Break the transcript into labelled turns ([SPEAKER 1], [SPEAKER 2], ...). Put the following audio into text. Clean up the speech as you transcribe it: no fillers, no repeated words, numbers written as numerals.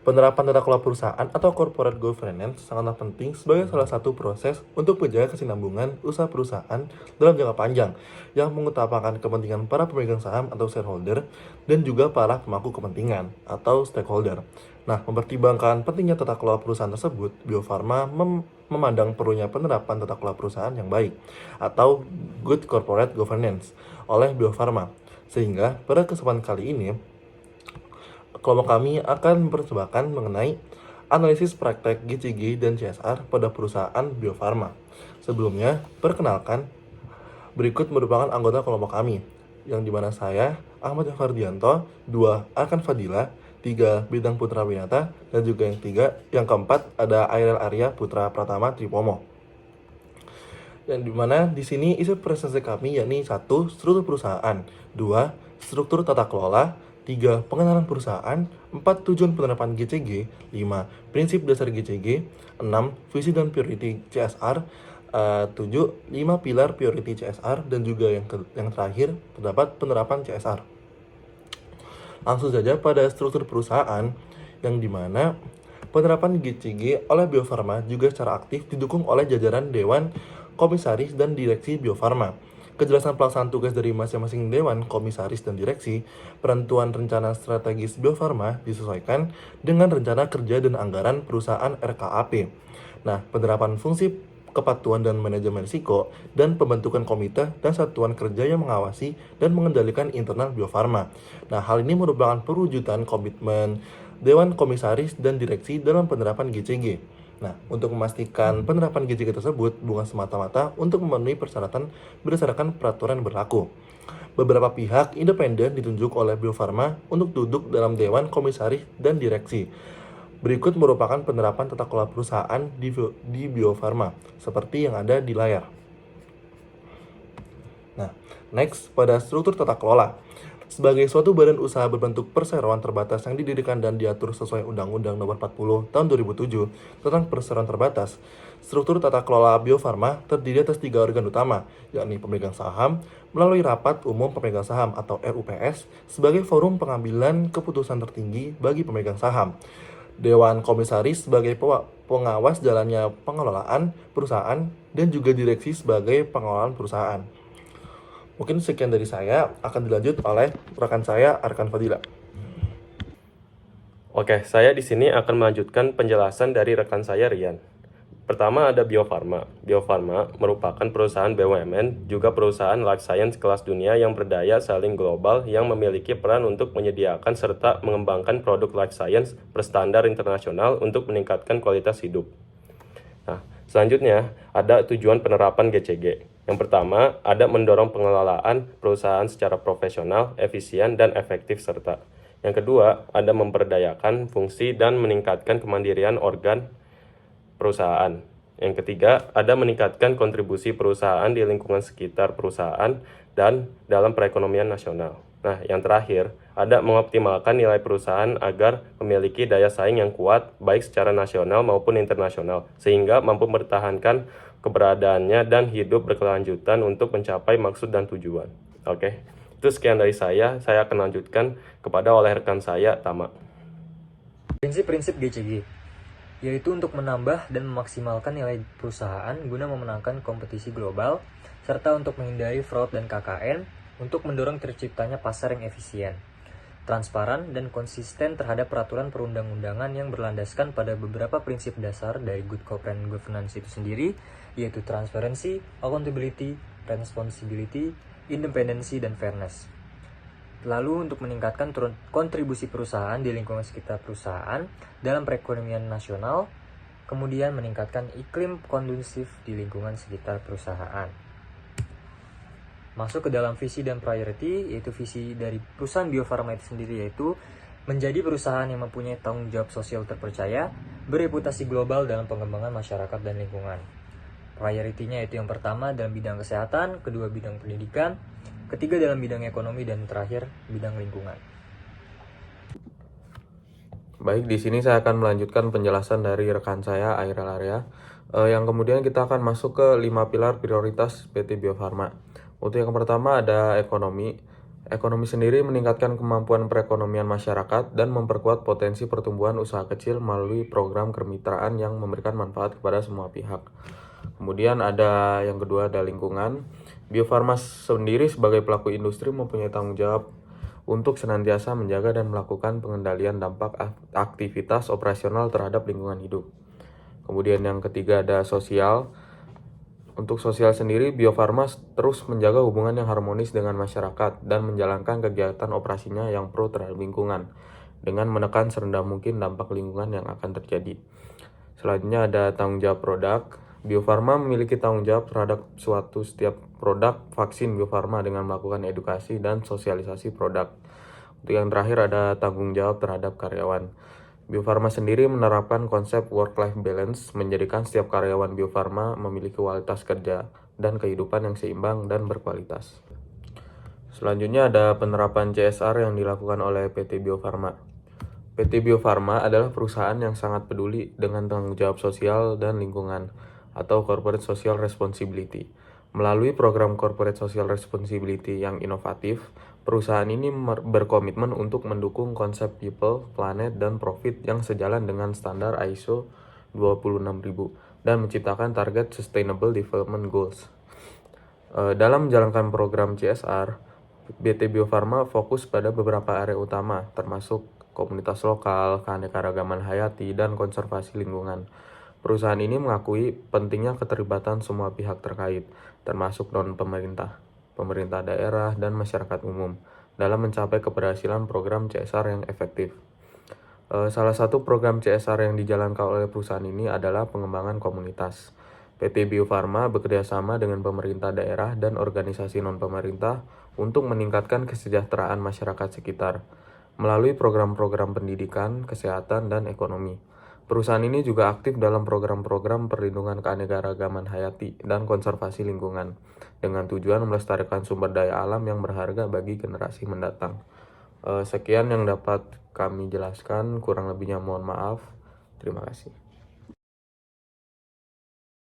[SPEAKER 1] Penerapan tata kelola perusahaan atau corporate governance sangatlah penting sebagai salah satu proses untuk menjaga kesinambungan usaha perusahaan dalam jangka panjang yang mengutamakan kepentingan para pemegang saham atau shareholder dan juga para pemangku kepentingan atau stakeholder. Nah, mempertimbangkan pentingnya tata kelola perusahaan tersebut, Bio Farma memandang perlunya penerapan tata kelola perusahaan yang baik atau good corporate governance oleh Bio Farma. Sehingga pada kesempatan kali ini kelompok kami akan mempersembahkan mengenai analisis praktek GCG dan CSR pada perusahaan Bio Farma. Sebelumnya, perkenalkan, berikut merupakan anggota kelompok kami, yang dimana saya, Ahmad Fardianto, 2, Arkan Fadila, 3, Bintang Putra Winata, dan juga yang keempat ada Airel Arya Putra Pratama Tripomo. Yang dimana di sini isi presentasi kami yakni 1. Struktur perusahaan, 2. Struktur tata kelola, 3. Pengenalan perusahaan, 4. Tujuan penerapan GCG, 5. Prinsip dasar GCG, 6. Visi dan priority CSR, 7. 5 pilar priority CSR, dan juga yang terakhir terdapat penerapan CSR. Langsung saja pada struktur perusahaan, yang dimana penerapan GCG oleh Bio Farma juga secara aktif didukung oleh jajaran Dewan Komisaris dan Direksi Bio Farma. Kejelasan pelaksanaan tugas dari masing-masing Dewan Komisaris dan Direksi, penentuan rencana strategis Bio Farma disesuaikan dengan rencana kerja dan anggaran perusahaan RKAP. Nah, penerapan fungsi kepatuhan dan manajemen risiko, dan pembentukan komite dan satuan kerja yang mengawasi dan mengendalikan internal Bio Farma. Nah, hal ini merupakan perwujudan komitmen Dewan Komisaris dan Direksi dalam penerapan GCG. Nah, untuk memastikan penerapan GCG tersebut bukan semata-mata untuk memenuhi persyaratan berdasarkan peraturan yang berlaku. Beberapa pihak independen ditunjuk oleh Bio Farma untuk duduk dalam Dewan Komisaris dan Direksi. Berikut merupakan penerapan tata kelola perusahaan di Bio Farma, seperti yang ada di layar. Nah, next pada struktur tata kelola. Sebagai suatu badan usaha berbentuk perseroan terbatas yang didirikan dan diatur sesuai Undang-Undang Nomor 40 Tahun 2007 tentang perseroan terbatas, struktur tata kelola Bio Farma terdiri atas 3 organ utama, yakni pemegang saham, melalui Rapat Umum Pemegang Saham atau RUPS sebagai forum pengambilan keputusan tertinggi bagi pemegang saham, Dewan Komisaris sebagai pengawas jalannya pengelolaan perusahaan, dan juga direksi sebagai pengelolaan perusahaan. Mungkin sekian dari saya, akan dilanjut oleh rekan saya Arkan Fadila.
[SPEAKER 2] Oke, saya di sini akan melanjutkan penjelasan dari rekan saya Rian. Pertama ada Bio Farma. Bio Farma merupakan perusahaan BUMN, juga perusahaan life science kelas dunia yang berdaya saing global yang memiliki peran untuk menyediakan serta mengembangkan produk life science berstandar internasional untuk meningkatkan kualitas hidup. Nah, selanjutnya ada tujuan penerapan GCG. Yang pertama, ada mendorong pengelolaan perusahaan secara profesional, efisien, dan efektif serta. Yang kedua, ada memberdayakan fungsi dan meningkatkan kemandirian organ perusahaan. Yang ketiga, ada meningkatkan kontribusi perusahaan di lingkungan sekitar perusahaan dan dalam perekonomian nasional. Nah, yang terakhir, ada mengoptimalkan nilai perusahaan agar memiliki daya saing yang kuat baik secara nasional maupun internasional, sehingga mampu mempertahankan keberadaannya dan hidup berkelanjutan untuk mencapai maksud dan tujuan. Oke, itu sekian dari saya akan lanjutkan kepada oleh rekan saya, Tama.
[SPEAKER 3] Prinsip-prinsip GCG, yaitu untuk menambah dan memaksimalkan nilai perusahaan guna memenangkan kompetisi global, serta untuk menghindari fraud dan KKN, untuk mendorong terciptanya pasar yang efisien, transparan, dan konsisten terhadap peraturan perundang-undangan yang berlandaskan pada beberapa prinsip dasar dari good corporate governance itu sendiri, yaitu transparency, accountability, responsibility, independensi, dan fairness. Lalu untuk meningkatkan kontribusi perusahaan di lingkungan sekitar perusahaan dalam perekonomian nasional, kemudian meningkatkan iklim kondusif di lingkungan sekitar perusahaan. Masuk ke dalam visi dan priority, yaitu visi dari perusahaan Bio Farma itu sendiri, yaitu menjadi perusahaan yang mempunyai tanggung jawab sosial terpercaya, bereputasi global dalam pengembangan masyarakat dan lingkungan. Priority-nya yaitu yang pertama dalam bidang kesehatan, kedua bidang pendidikan, ketiga dalam bidang ekonomi, dan terakhir bidang lingkungan.
[SPEAKER 4] Baik, di sini saya akan melanjutkan penjelasan dari rekan saya Airel Arya, yang kemudian kita akan masuk ke 5 pilar prioritas PT Bio Farma. Untuk yang pertama ada ekonomi. Ekonomi sendiri meningkatkan kemampuan perekonomian masyarakat dan memperkuat potensi pertumbuhan usaha kecil melalui program kemitraan yang memberikan manfaat kepada semua pihak. Kemudian ada yang kedua, ada lingkungan. Bio Farma sendiri sebagai pelaku industri mempunyai tanggung jawab untuk senantiasa menjaga dan melakukan pengendalian dampak aktivitas operasional terhadap lingkungan hidup. Kemudian yang ketiga ada sosial. Untuk sosial sendiri, Bio Farma terus menjaga hubungan yang harmonis dengan masyarakat dan menjalankan kegiatan operasinya yang pro terhadap lingkungan dengan menekan serendah mungkin dampak lingkungan yang akan terjadi. Selanjutnya ada tanggung jawab produk. Bio Farma memiliki tanggung jawab terhadap setiap produk vaksin Bio Farma dengan melakukan edukasi dan sosialisasi produk. Untuk yang terakhir ada tanggung jawab terhadap karyawan. Bio Farma sendiri menerapkan konsep work-life balance, menjadikan setiap karyawan Bio Farma memiliki kualitas kerja dan kehidupan yang seimbang dan berkualitas. Selanjutnya ada penerapan CSR yang dilakukan oleh PT Bio Farma. PT Bio Farma adalah perusahaan yang sangat peduli dengan tanggung jawab sosial dan lingkungan atau Corporate Social Responsibility. Melalui program Corporate Social Responsibility yang inovatif, perusahaan ini berkomitmen untuk mendukung konsep people, planet, dan profit yang sejalan dengan standar ISO 26000 dan menciptakan target Sustainable Development Goals. Dalam menjalankan program CSR, PT Bio Farma fokus pada beberapa area utama, termasuk komunitas lokal, keanekaragaman hayati, dan konservasi lingkungan. Perusahaan ini mengakui pentingnya keterlibatan semua pihak terkait, termasuk non-pemerintah, pemerintah daerah, dan masyarakat umum, dalam mencapai keberhasilan program CSR yang efektif. Salah satu program CSR yang dijalankan oleh perusahaan ini adalah pengembangan komunitas. PT Bio Farma bekerjasama dengan pemerintah daerah dan organisasi non-pemerintah untuk meningkatkan kesejahteraan masyarakat sekitar, melalui program-program pendidikan, kesehatan, dan ekonomi. Perusahaan ini juga aktif dalam program-program perlindungan keanekaragaman hayati dan konservasi lingkungan, dengan tujuan melestarikan sumber daya alam yang berharga bagi generasi mendatang. Sekian yang dapat kami jelaskan, kurang lebihnya mohon maaf. Terima kasih.